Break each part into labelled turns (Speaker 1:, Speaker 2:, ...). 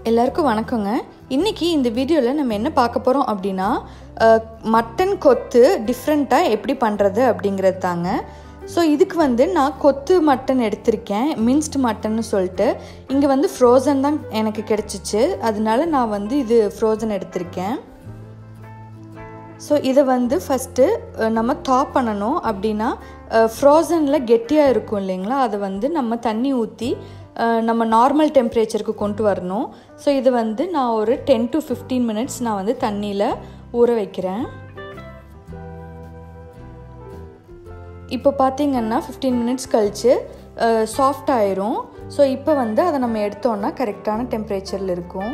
Speaker 1: எல்லாருக்கும் வணக்கங்க. இன்றைக்கி இந்த வீடியோவில் நம்ம என்ன பார்க்க போகிறோம் அப்படின்னா மட்டன் கொத்து டிஃப்ரெண்ட்டாக எப்படி பண்ணுறது அப்படிங்கிறது தாங்க. ஸோ இதுக்கு நான் கொத்து மட்டன் எடுத்திருக்கேன், மின்ஸ்டு மட்டன்னு சொல்லிட்டு. இங்கே ஃப்ரோசன் தான் எனக்கு கிடச்சிச்சு, அதனால நான் இது ஃப்ரோசன் எடுத்திருக்கேன். ஸோ இதை ஃபஸ்ட்டு நம்ம தாப் பண்ணணும். அப்படின்னா ஃப்ரோசனில் கெட்டியாக இருக்கும் இல்லைங்களா, அதை நம்ம தண்ணி ஊற்றி நம்ம நார்மல் டெம்பரேச்சருக்கு கொண்டு வரணும். ஸோ இது நான் ஒரு 10 to 15 minutes நான் தண்ணியில் ஊற வைக்கிறேன். இப்போ பார்த்திங்கன்னா 15 minutes கழித்து சாஃப்ட் ஆயிரும். ஸோ இப்போ அதை நம்ம எடுத்தோன்னா கரெக்டான டெம்பரேச்சரில் இருக்கும்.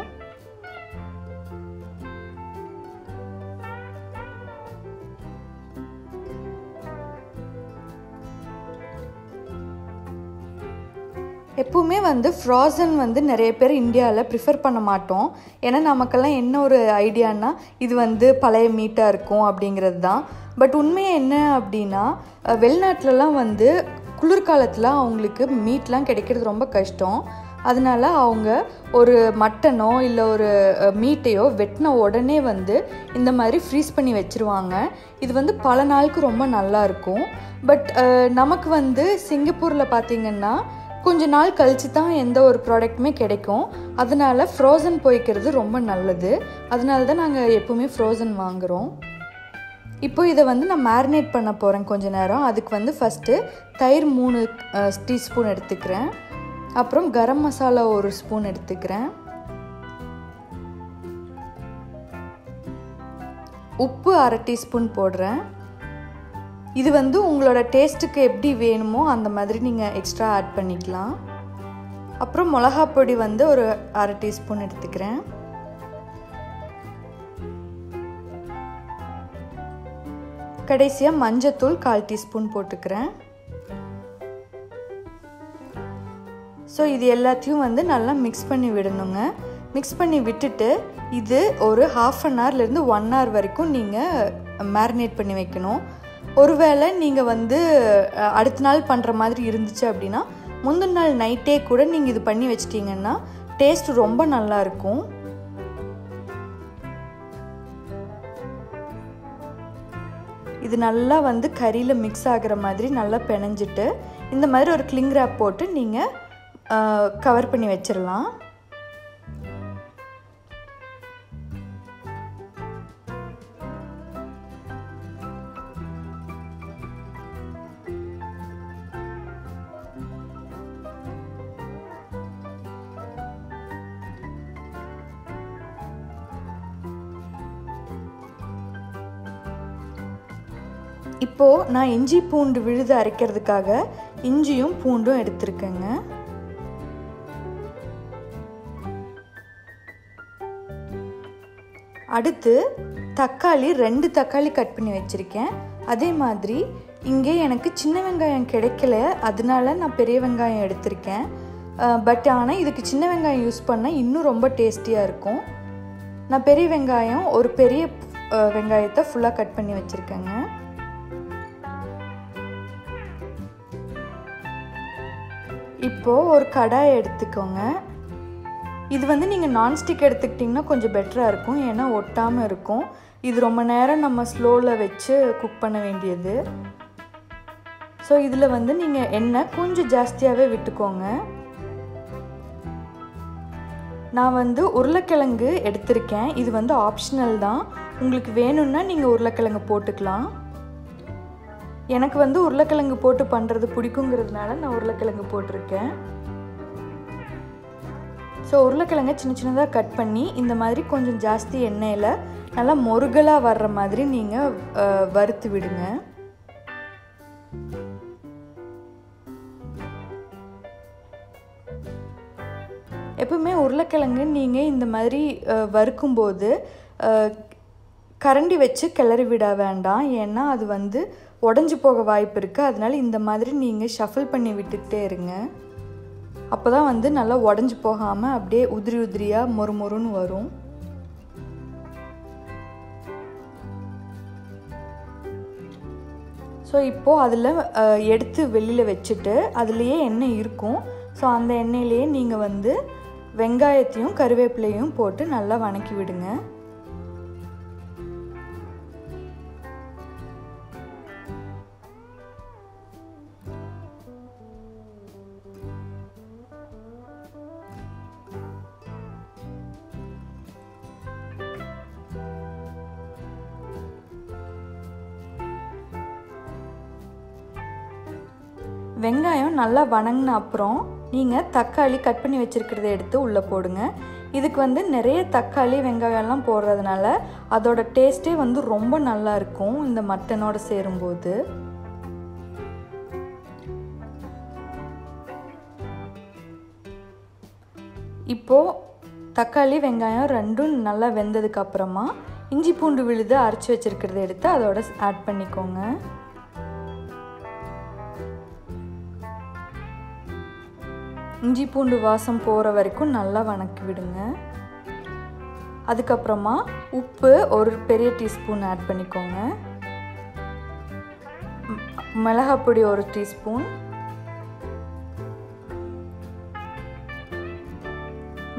Speaker 1: எப்பவுமே ஃப்ரோசன் நிறைய பேர் இந்தியாவில் ப்ரிஃபர் பண்ண மாட்டோம். ஏன்னா நமக்கெல்லாம் என்ன ஒரு ஐடியானா இது பழைய மீட்டாக இருக்கும் அப்படிங்கிறது தான். பட் உண்மையாக என்ன அப்படின்னா வெளிநாட்டிலலாம் குளிர்காலத்தில் அவங்களுக்கு மீட்லாம் கிடைக்கிறது ரொம்ப கஷ்டம். அதனால அவங்க ஒரு மட்டனோ இல்லை ஒரு மீட்டையோ வெட்டின உடனே இந்த மாதிரி ஃப்ரீஸ் பண்ணி வச்சுருவாங்க. இது பல நாளுக்கு ரொம்ப நல்லாயிருக்கும். பட் நமக்கு சிங்கப்பூரில் பார்த்திங்கன்னா கொஞ்ச நாள் கழித்து தான் எந்த ஒரு ப்ராடக்ட்டுமே கிடைக்கும். அதனால் ஃப்ரோசன் போய்க்கிறது ரொம்ப நல்லது. அதனால தான் நாங்கள் எப்போவுமே ஃப்ரோசன் வாங்குகிறோம். இப்போ இதை நான் மேரினேட் பண்ண போகிறேன் கொஞ்ச நேரம். அதுக்கு ஃபஸ்ட்டு தயிர் 3 டீஸ்பூன் எடுத்துக்கிறேன். அப்புறம் கரம் மசாலா 1 ஸ்பூன் எடுத்துக்கிறேன். உப்பு 1/2 டீஸ்பூன் போடுறேன். இது உங்களோட டேஸ்ட்டுக்கு எப்படி வேணுமோ அந்த மாதிரி நீங்கள் எக்ஸ்ட்ரா ஆட் பண்ணிக்கலாம். அப்புறம் மிளகாப்பொடி ஒரு 1/2 டீஸ்பூன் எடுத்துக்கிறேன். கடைசியாக மஞ்சத்தூள் 1/4 டீஸ்பூன் போட்டுக்கிறேன். ஸோ இது எல்லாத்தையும் நல்லா மிக்ஸ் பண்ணி விடணுங்க. மிக்ஸ் பண்ணி விட்டுட்டு இது ஒரு 1/2 an hourலேருந்து 1 hour வரைக்கும் நீங்கள் மேரினேட் பண்ணி வைக்கணும். ஒருவேளை நீங்கள் அடுத்த நாள் பண்ணுற மாதிரி இருந்துச்சு அப்படின்னா முந்தின நாள் நைட்டே கூட நீங்கள் இது பண்ணி வச்சிட்டிங்கன்னா டேஸ்ட் ரொம்ப நல்லாயிருக்கும். இது நல்லா கறியில் மிக்ஸ் ஆகிற மாதிரி நல்லா பிணைஞ்சிட்டு இந்த மாதிரி ஒரு கிளிங் ராப் போட்டு நீங்கள் கவர் பண்ணி வச்சிடலாம். இப்போது நான் இஞ்சி பூண்டு விழுது அரைக்கிறதுக்காக இஞ்சியும் பூண்டும் எடுத்துருக்கேங்க. அடுத்து தக்காளி 2 தக்காளி கட் பண்ணி வச்சுருக்கேன். அதே மாதிரி இங்கே எனக்கு சின்ன வெங்காயம் கிடைக்கல, அதனால நான் பெரிய வெங்காயம் எடுத்திருக்கேன். பட் ஆனால் இதுக்கு சின்ன வெங்காயம் யூஸ் பண்ணால் இன்னும் ரொம்ப டேஸ்டியாக இருக்கும். நான் பெரிய வெங்காயம் ஒரு பெரிய வெங்காயத்தை ஃபுல்லாக கட் பண்ணி வச்சுருக்கேங்க. இப்போது ஒரு கடாயை எடுத்துக்கோங்க. இது நீங்கள் நான்ஸ்டிக் எடுத்துக்கிட்டிங்கன்னா கொஞ்சம் பெட்டராக இருக்கும், ஏன்னா ஒட்டாமல் இருக்கும். இது ரொம்ப நேரம் நம்ம ஸ்லோவில் வச்சு குக் பண்ண வேண்டியது. ஸோ இதில் நீங்கள் எண்ணெய் கொஞ்சம் ஜாஸ்தியாகவே விட்டுக்கோங்க. நான் உருளைக்கிழங்கு எடுத்திருக்கேன். இது ஆப்ஷனல் தான், உங்களுக்கு வேணும்னா நீங்கள் உருளைக்கிழங்கு போட்டுக்கலாம். எனக்கு உருளைக்கிழங்கு போட்டு பண்ணுறது பிடிக்குங்கிறதுனால நான் உருளைக்கிழங்கு போட்டிருக்கேன். ஸோ உருளைக்கிழங்கை சின்ன சின்னதாக கட் பண்ணி இந்த மாதிரி கொஞ்சம் ஜாஸ்தி எண்ணெயில் நல்லா மொருகலாக வர்ற மாதிரி நீங்கள் வறுத்து விடுங்க. எப்பவுமே உருளைக்கிழங்கு நீங்கள் இந்த மாதிரி வறுக்கும்போது கரண்டி வச்சு கிளறி விட வேண்டாம், ஏன்னா அது உடஞ்சி போக வாய்ப்பு இருக்குது. அதனால இந்த மாதிரி நீங்கள் ஷஃபில் பண்ணி விட்டுக்கிட்டே இருங்க. அப்போ தான் நல்லா உடஞ்சி போகாமல் அப்படியே உதிரி உதிரியாக மொறுமொறுன்னு வரும். ஸோ இப்போது அதில் எடுத்து வெளியில் வச்சுட்டு அதுலேயே எண்ணெய் இருக்கும். ஸோ அந்த எண்ணெயிலேயே நீங்கள் வெங்காயத்தையும் கருவேப்பிலையும் போட்டு நல்லா வணக்கி விடுங்க. வெங்காயம் நல்லா வணங்கின அப்புறம் நீங்கள் தக்காளி கட் பண்ணி வச்சுருக்கிறத எடுத்து உள்ளே போடுங்க. இதுக்கு வந்து நிறைய தக்காளி வெங்காயம்லாம் போடுறதுனால அதோட டேஸ்ட்டே வந்து ரொம்ப நல்லா இருக்கும் இந்த மட்டனோடு சேரும்போது. இப்போது தக்காளி வெங்காயம் ரெண்டும் நல்லா வெந்ததுக்கு அப்புறமா இஞ்சி பூண்டு விழுது அரைச்சி வச்சுருக்கிறத எடுத்து அதோட ஆட் பண்ணிக்கோங்க. இஞ்சி பூண்டு வாசம் போகிற வரைக்கும் நல்லா வணக்கி விடுங்க. அதுக்கப்புறமா உப்பு ஒரு பெரிய டீஸ்பூன் ஆட் பண்ணிக்கோங்க. மிளகாப்பொடி ஒரு டீஸ்பூன்,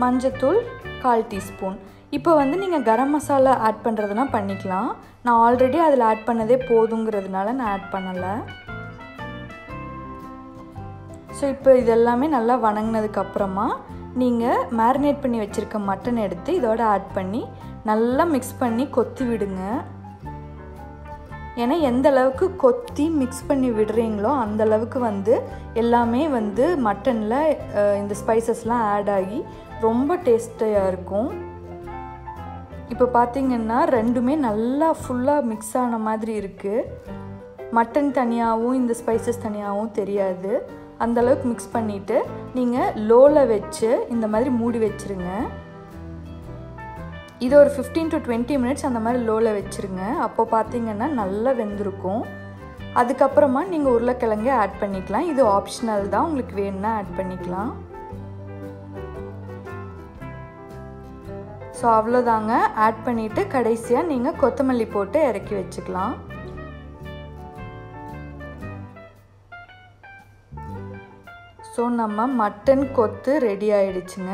Speaker 1: மஞ்சத்தூள் 1/4 டீஸ்பூன். இப்போ வந்து நீங்கள் கரம் மசாலா ஆட் பண்ணுறதுனா பண்ணிக்கலாம். நான் ஆல்ரெடி அதில் ஆட் பண்ணதே போதுங்கிறதுனால நான் ஆட் பண்ணலை. ஸோ இப்போ இதெல்லாமே நல்லா வணங்கினதுக்கப்புறமா நீங்கள் மேரினேட் பண்ணி வச்சுருக்க மட்டன் எடுத்து இதோட ஆட் பண்ணி நல்லா மிக்ஸ் பண்ணி கொத்தி விடுங்க. ஏன்னா எந்த அளவுக்கு கொத்தி மிக்ஸ் பண்ணி விடுறீங்களோ அந்த அளவுக்கு வந்து எல்லாமே வந்து மட்டனில் இந்த ஸ்பைசஸ்லாம் ஆட் ஆகி ரொம்ப டேஸ்டியாக இருக்கும். இப்போ பார்த்திங்கன்னா ரெண்டுமே நல்லா ஃபுல்லாக மிக்ஸ் ஆன மாதிரி இருக்குது. மட்டன் தனியாகவும் இந்த ஸ்பைசஸ் தனியாகவும் தெரியாது. அந்தளவுக்கு மிக்ஸ் பண்ணிவிட்டு நீங்கள் லோவில் வச்சு இந்த மாதிரி மூடி வச்சுருங்க. இது ஒரு 15 to 20 மினிட்ஸ் அந்த மாதிரி லோவில் வச்சுருங்க. அப்போ பார்த்திங்கன்னா நல்லா வெந்திருக்கும். அதுக்கப்புறமா நீங்கள் உருளைக்கிழங்கு ஆட் பண்ணிக்கலாம். இது ஆப்ஷனல் தான், உங்களுக்கு வேணும்னா ஆட் பண்ணிக்கலாம். ஸோ அவ்வளோதாங்க. ஆட் பண்ணிவிட்டு கடைசியாக நீங்கள் கொத்தமல்லி போட்டு இறக்கி வச்சுக்கலாம். ஸோ நம்ம மட்டன் கொத்து ரெடி ஆகிடுச்சுங்க.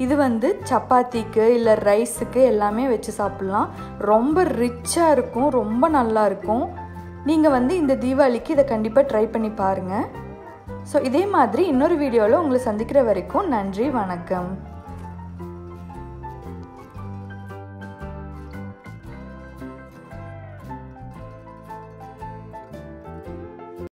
Speaker 1: இது வந்து சப்பாத்திக்கு இல்லை ரைஸுக்கு எல்லாமே வச்சு சாப்பிட்லாம். ரொம்ப ரிச்சாக இருக்கும், ரொம்ப நல்லாயிருக்கும். நீங்கள் வந்து இந்த தீபாவளிக்கு இதை கண்டிப்பாக ட்ரை பண்ணி பாருங்கள். ஸோ இதே மாதிரி இன்னொரு வீடியோவில் உங்களை சந்திக்கிற வரைக்கும் நன்றி, வணக்கம்.